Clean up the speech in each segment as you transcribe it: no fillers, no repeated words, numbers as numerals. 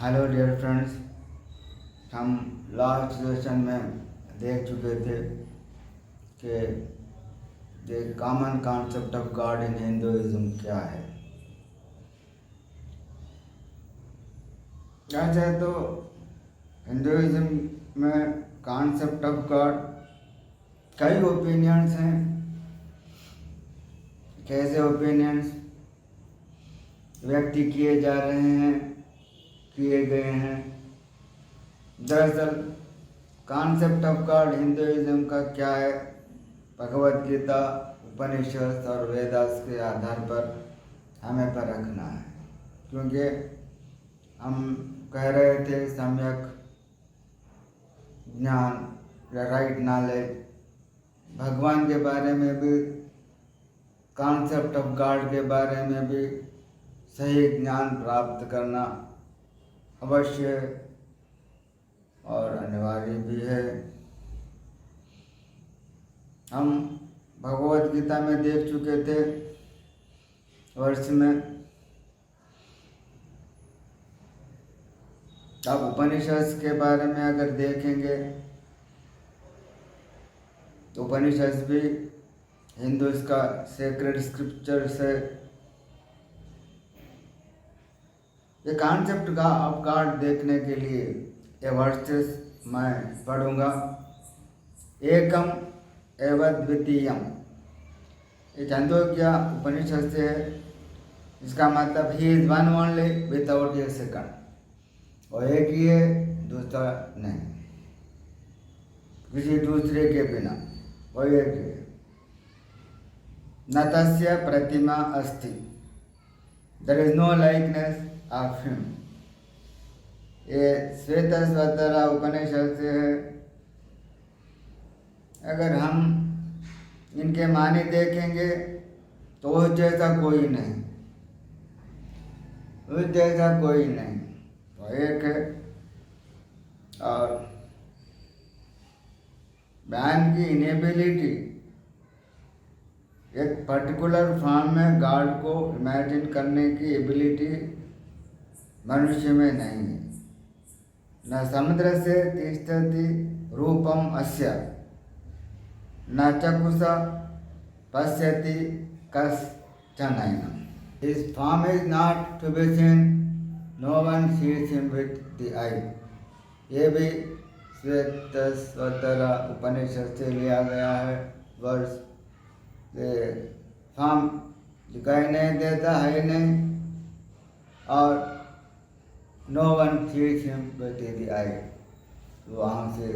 Hello dear friends, हम last session में देख चुके थे कि the common concept of God in Hinduism क्या है। ऐसे तो हिंदुइज्म में कॉन्सेप्ट ऑफ गॉड कई ओपिनियंस हैं। कैसे ओपिनियंस व्यक्त किए जा रहे हैं, किए गए हैं। दरअसल कॉन्सेप्ट ऑफ गॉड हिंदुइज्म का क्या है, भगवत गीता, उपनिषद और वेदास के आधार पर हमें परखना है। क्योंकि हम कह रहे थे सम्यक ज्ञान या राइट नॉलेज, भगवान के बारे में भी, कॉन्सेप्ट ऑफ गॉड के बारे में भी सही ज्ञान प्राप्त करना अवश्य और अनिवार्य भी है। हम भगवत गीता में देख चुके थे वर्ष में। अब उपनिषद के बारे में अगर देखेंगे तो उपनिषद भी हिंदू का सेक्रेड स्क्रिप्चर से ये कॉन्सेप्ट का ऑफ गॉड देखने के लिए ये वर्सेस मैं पढ़ूंगा। एकम एवं द्वितीयम, ये छंदोग्य उपनिषद से है। इसका मतलब he is one only without A second, और एक ही है, दूसरा नहीं, किसी दूसरे के बिना, वो एक ही है। न तस्य प्रतिमा अस्ति, there is no likeness of him. ये श्वेतस्वतरा उपनिषद से है। अगर हम इनके मानी देखेंगे तो उस जैसा कोई नहीं, उस जैसा कोई नहीं, तो एक है। और मैन की इनेबिलिटी एक पर्टिकुलर फॉर्म में गॉड को इमेजिन करने की एबिलिटी मनुष्य में नहीं है। न समुद्र से तिष्ठति रूपम अस्य, न चक्षुषा पश्यति कश्चन। His form is not to be seen, no one sees him with the eye। ये भी श्वेतस्वतरा उपनिषद से लिया गया है वर्ष। फॉर्म दिखाई नहीं देता है नहीं, और no one sees him with the eye, वहाँ से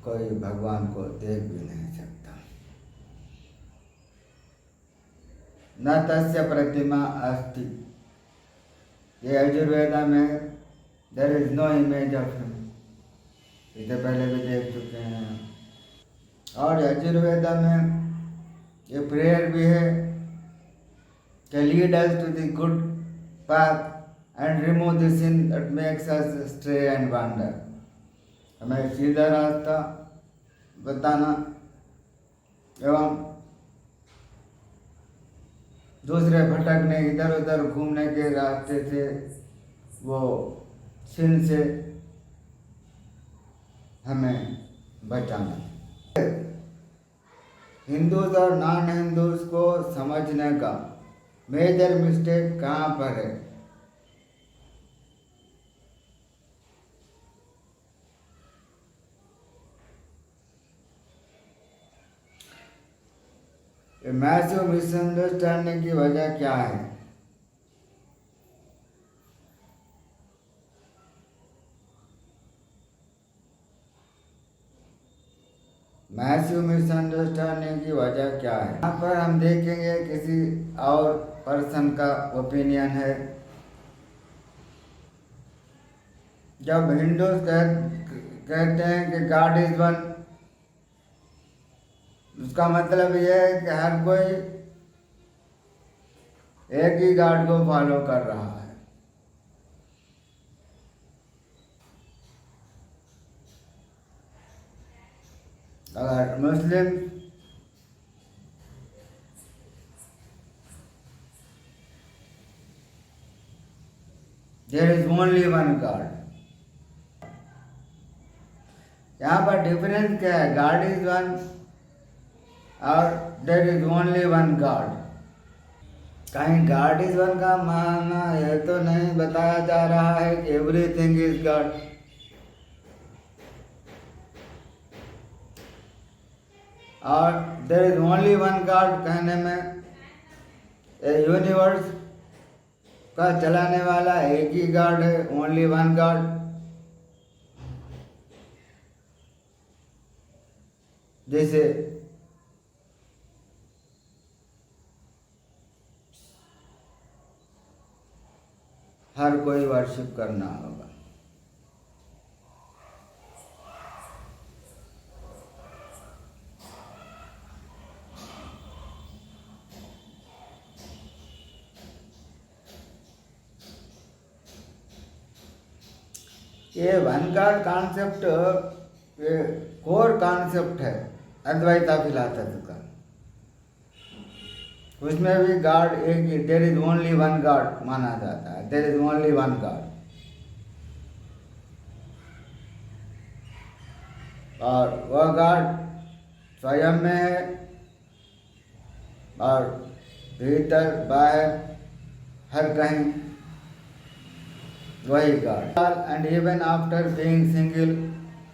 कोई भगवान को देख भी नहीं सकता। न तस्य प्रतिमा अस्ति, ये यजुर्वेदा में there is no image of him, इसे पहले भी देख चुके हैं। और यजुर्वेदा में ये प्रेयर भी है कि lead us to the good path and remove the sin that makes us stray and wander। हमें सीधा रास्ता बताना एवं दूसरे भटकने, इधर उधर घूमने के रास्ते से, वो सिन से हमें बचाना। हिंदूज और नॉन हिंदूज को समझने का मेजर मिस्टेक कहाँ पर है? मैसिव मिसअंडरस्टैंडिंग की वजह क्या है? मैसिव मिसअंडरस्टैंडिंग की वजह क्या है? यहाँ पर हम देखेंगे किसी और पर्सन का ओपिनियन है। जब हिंदूज कहते हैं कि गॉड इज वन, उसका मतलब यह है कि हर कोई एक ही गॉड को फॉलो कर रहा है। अगर मुस्लिम there is only one god. यहाँ पर डिफरेंस क्या है? गॉड इज वन और there is only one god. कहीं गॉड इज वन का माना यह तो नहीं बताया जा रहा है कि एवरीथिंग इज गॉड। और there is only one God कहने में यूनिवर्स का चलाने वाला एक ही गॉड है, ओनली वन गॉड। जैसे हर कोई वर्शिप करना होगा। ये one God concept core concept है अद्वैता फिलॉसफी का। उसमें भी गॉड एक, there is only one God माना जाता है, there is only one God. और वह गॉड स्वयं में है और भीतर बाहर हर कहीं वही God. And even after being single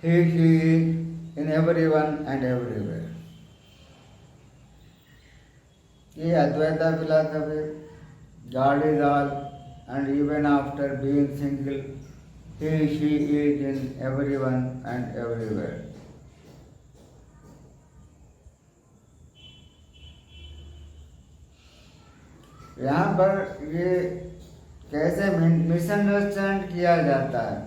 he she is in everyone and everywhere। ये Advaita philosophy, God is all and even after being single he she is in everyone and everywhere। यहाँ पर ये कैसे मिसअंडरस्टैंड किया जाता है।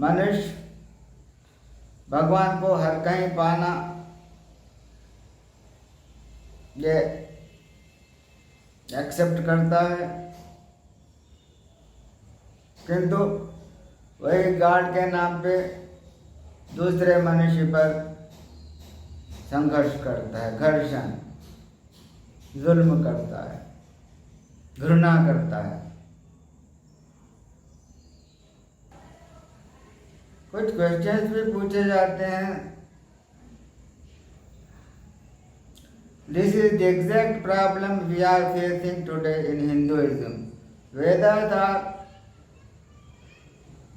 मनुष्य भगवान को हर कहीं पाना ये एक्सेप्ट करता है, किंतु वही गॉड के नाम पे दूसरे मनुष्य पर संघर्ष करता है, घर्षण, जुल्म करता है, घृणा करता है। कुछ क्वेश्चंस भी पूछे जाते हैं। This is the exact problem we are facing today in Hinduism. Vedas are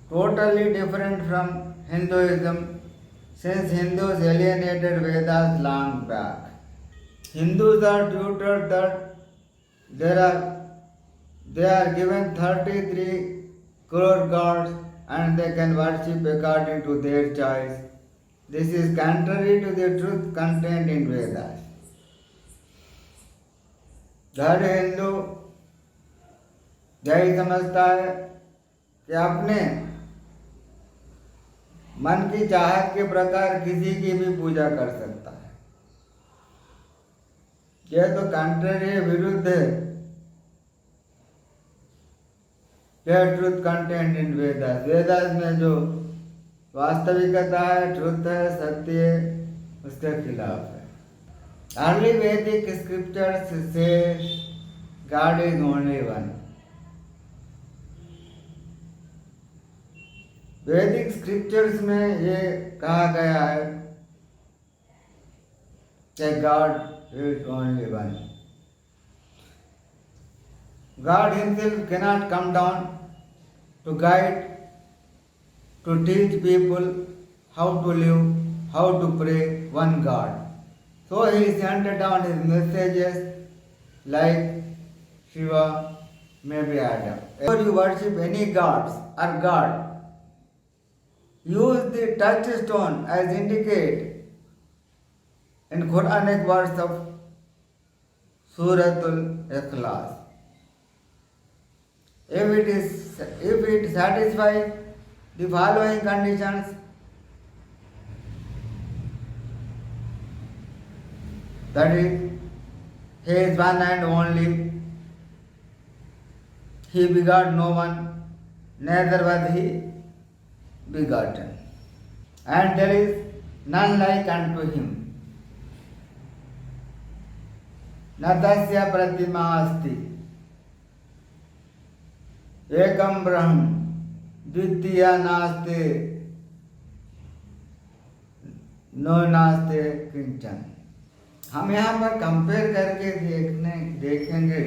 totally different from Hinduism since Hindus alienated Vedas long back। Hindus are tutored that they are given 33 crore gods and they can worship according to their choice। This is contrary to the truth contained in Vedas। हर हिंदू यही समझता है कि अपने मन की चाहत के प्रकार किसी की भी पूजा कर सकता है। यह तो कंट्रेरी, विरुद्ध है truth content in Vedas. Vedas में जो वास्तविकता है, ट्रुथ है, सत्य है, उसके खिलाफ है। अर्ली वैदिक स्क्रिप्चर्स से गॉड इज ओनली वन। वैदिक स्क्रिप्चर्स में ये कहा गया है कि God is only one. God himself cannot come down to guide, to teach people how to live, how to pray one God। So he sent down his messages like Shiva, maybe Adam। Whenever you worship any gods or God, use the touchstone as indicated in Quranic verse of Suratul Ikhlas। If it satisfies the following conditions, that is, he is one and only, he begot no one, neither was he begotten, and there is none like unto him, न तस्य प्रतिमा अस्ति। एकम ब्रह्म द्वितीया नास्ते no नास्ते किंचन। हम यहाँ पर compare करके देखेंगे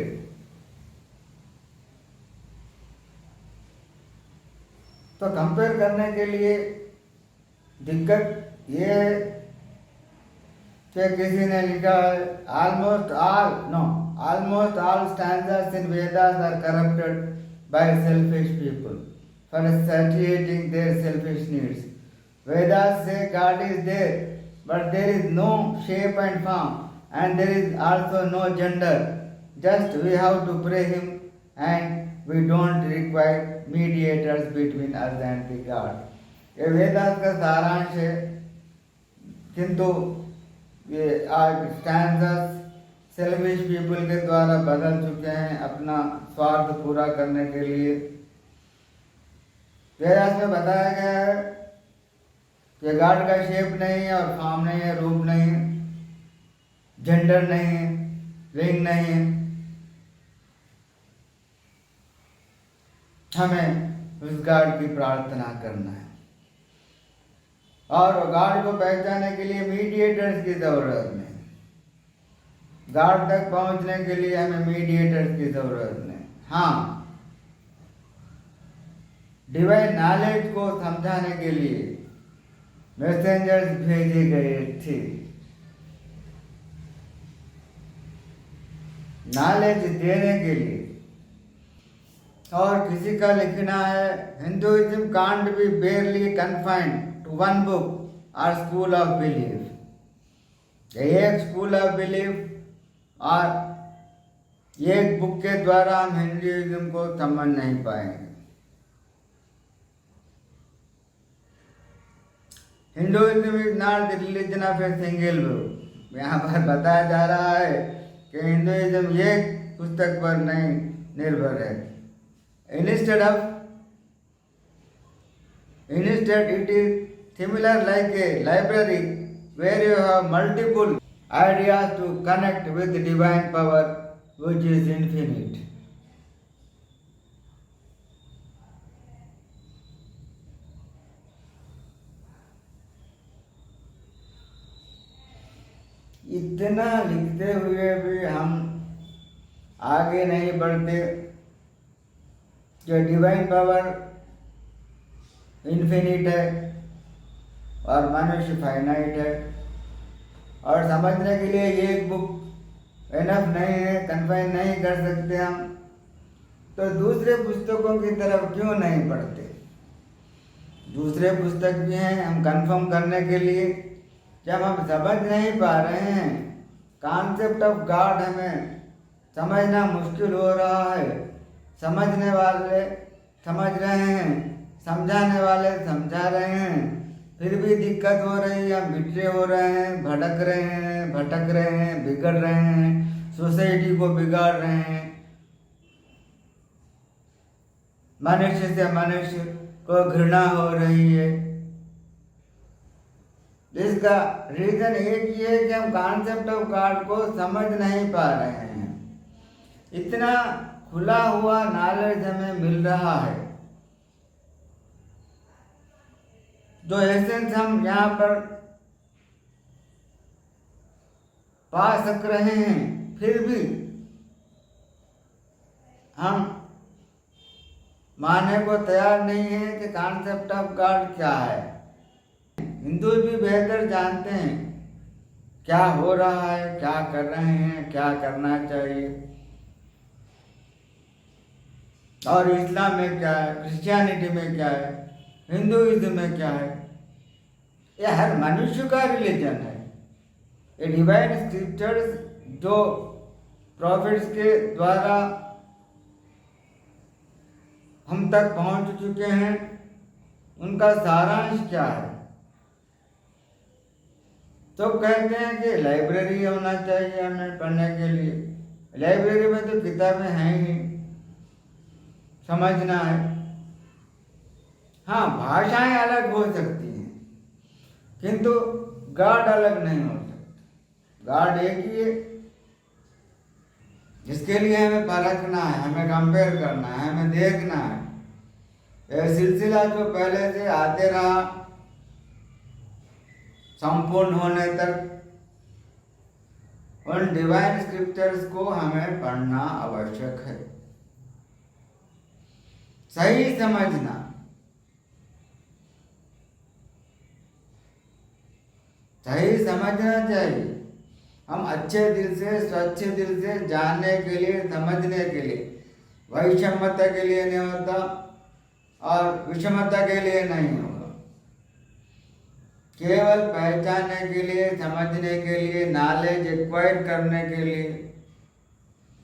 तो कंपेयर करने के लिए दिक्कत ये है कि किसी ने लिखा है almost all standards in Vedas are corrupted by selfish people for satiating their selfish needs. Vedas say God is there, but there is no shape and form, and there is also no gender. Just we have to pray Him, and we don't require mediators between us and the God. ये वेदास का सारांश है, किंतु ये आज standards selfish people के द्वारा बदल चुके हैं अपना स्वार्थ पूरा करने के लिए। वेदास में बताया गया है कि गॉड का शेप नहीं है और फॉर्म नहीं है, रूप नहीं है, जेंडर नहीं है, लिंग नहीं है। हमें उस गॉड की प्रार्थना करना है और गॉड को पहचानने के लिए मीडिएटर्स की जरूरत नहीं। गॉड तक पहुंचने के लिए हमें मीडिएटर्स की जरूरत नहीं। हाँ, डिवाइन नॉलेज को समझाने के लिए मैसेंजर्स भेजे गए थे। नॉलेज देने के लिए। और किसी का लिखना है Hinduism can't be barely confined to one book और स्कूल ऑफ बिलीफ। एक स्कूल ऑफ बिलीफ और एक बुक के द्वारा हम हिंदुइज्म को समझ नहीं पाएंगे। Hinduism is not the religion of a single book. यहाँ पर बताया जा रहा है कि हिंदुइज्म एक पुस्तक पर नहीं निर्भर है। Instead it is similar like a library where you have multiple ideas to connect with the divine power which is infinite. इतना लिखते हुए भी हम आगे नहीं बढ़ते। जो डिवाइन पावर इन्फिनिट है और मनुष्य फाइनाइट है और समझने के लिए एक बुक एनफ नहीं है, कन्फाइन नहीं कर सकते हम, तो दूसरे पुस्तकों की तरफ क्यों नहीं पढ़ते? दूसरे पुस्तक भी हैं हम कंफर्म करने के लिए। जब हम समझ नहीं पा रहे हैं, कॉन्सेप्ट ऑफ गॉड हमें समझना मुश्किल हो रहा है, समझने वाले समझ रहे हैं, समझाने वाले समझा रहे हैं, फिर भी दिक्कत हो रही है, हम बिखरे हो रहे हैं, भटक रहे हैं, बिगड़ रहे हैं, सोसाइटी को बिगाड़ रहे हैं, मनुष्य से मनुष्य को घृणा हो रही है। इसका रीजन एक ही है कि हम कॉन्सेप्ट ऑफ गॉड को समझ नहीं पा रहे हैं। इतना खुला हुआ नॉलेज हमें मिल रहा है, जो एसेंस हम यहाँ पर पा सक रहे हैं, फिर भी हम मानने को तैयार नहीं है कि कॉन्सेप्ट ऑफ गॉड क्या है। हिंदू भी बेहतर जानते हैं क्या हो रहा है, क्या कर रहे हैं, क्या करना चाहिए, और इस्लाम में क्या है, क्रिश्चियनिटी में क्या है, हिंदुइज्म में क्या है। ये हर मनुष्य का रिलीजन है। ये डिवाइन स्क्रिप्चर्स जो प्रॉफिट्स के द्वारा हम तक पहुंच चुके हैं, उनका सारांश क्या है? तो कहते हैं कि लाइब्रेरी होना चाहिए हमें पढ़ने के लिए। लाइब्रेरी में तो किताबें हैं ही, समझना है। हाँ, भाषाएं अलग हो सकती हैं, किंतु गॉड अलग नहीं हो सकता। गॉड एक ही है। जिसके लिए हमें परखना है, हमें कंपेयर करना है, हमें देखना है। यह सिलसिला जो पहले से आते रहा संपूर्ण होने तक, उन डिवाइन स्क्रिप्चर्स को हमें पढ़ना आवश्यक है, सही समझना। सही समझना चाहिए। हम अच्छे दिल से, स्वच्छ दिल से जानने के लिए, समझने के लिए, वैषम्यता के लिए नहीं होता और विषमता के लिए नहीं होगा। केवल पहचानने के लिए, समझने के लिए, नॉलेज एक्वायर करने के लिए,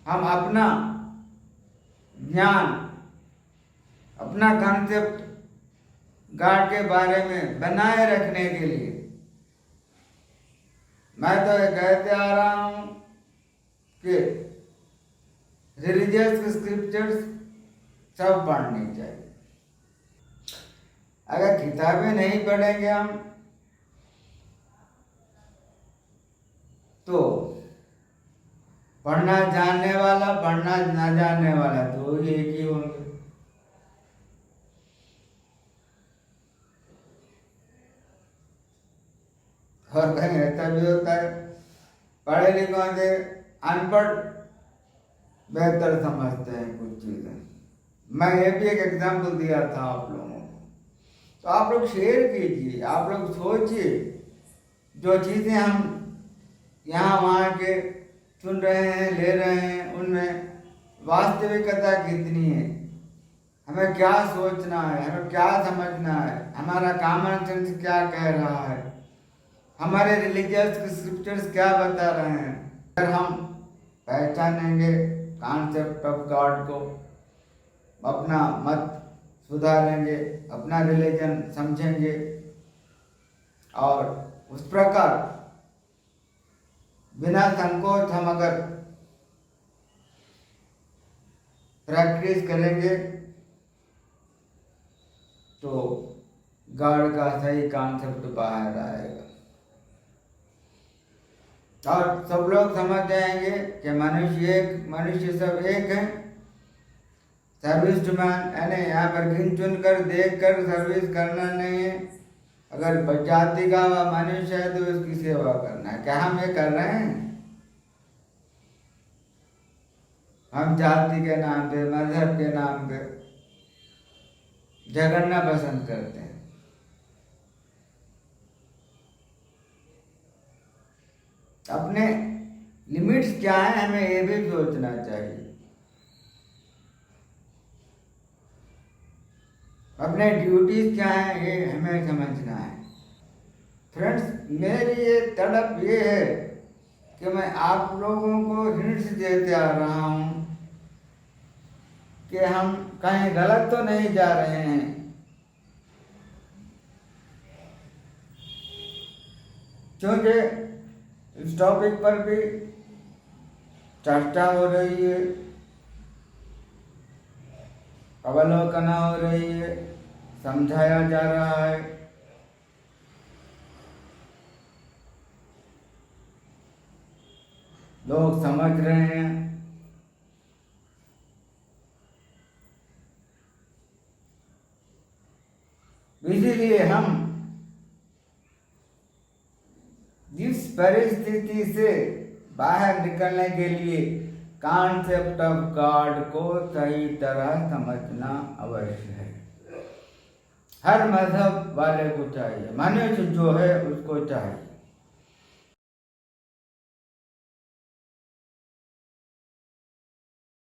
हम अपना ज्ञान, अपना कॉन्सेप्ट गॉड के बारे में बनाए रखने के लिए। मैं तो ये कहते आ रहा हूं कि रिलीजियस स्क्रिप्चर्स सब पढ़नी चाहिए। अगर किताबें नहीं पढ़ेंगे हम तो पढ़ना जानने वाला, पढ़ना ना जानने वाला तो एक ही होंगे। और कहीं ऐसा भी होता है पढ़े लिखों से अनपढ़ बेहतर समझते हैं कुछ चीजें। मैं ये भी एक एग्जाम्पल दिया था आप लोगों को, तो आप लोग शेयर कीजिए, आप लोग सोचिए। जो चीजें हम यहाँ वहाँ के सुन रहे हैं, ले रहे हैं, उनमें वास्तविकता कितनी है, हमें क्या सोचना है, हमें क्या समझना है, हमारा कॉमन सेंस क्या कह रहा है, हमारे रिलीजियस स्क्रिप्चर्स क्या बता रहे हैं। अगर हम पहचानेंगे कॉन्सेप्ट ऑफ गॉड को, अपना मत सुधारेंगे, अपना रिलीजन समझेंगे और उस प्रकार बिना संकोच हम अगर प्रैक्टिस करेंगे तो गॉड का सही कॉन्सेप्ट बाहर आएगा और सब लोग समझ जाएंगे कि मनुष्य सब एक है। सर्विस टू मैन, यानी यहाँ पर गिन चुन कर देख कर सर्विस करना नहीं है। अगर जाति का मनुष्य है तो उसकी सेवा करना है। क्या हम ये कर रहे हैं? हम जाति के नाम पे, मजहब के नाम पे झगड़ना पसंद करते हैं। अपने लिमिट्स क्या है हमें ये भी सोचना चाहिए। अपने ड्यूटीज क्या है ये हमें समझना है। फ्रेंड्स, मेरी ये तड़प ये है कि मैं आप लोगों को हिंट्स देते आ रहा हूँ कि हम कहीं गलत तो नहीं जा रहे हैं। क्योंकि इस टॉपिक पर भी चर्चा हो रही है, अवलोकन हो रही है, समझाया जा रहा है। लोग समझ रहे हैं। इसीलिए हम इस परिस्थिति से बाहर निकलने के लिए कॉन्सेप्ट ऑफ गॉड को सही तरह समझना अवश्य है। हर मजहब वाले को चाहिए, मनुष्य जो है उसको चाहिए।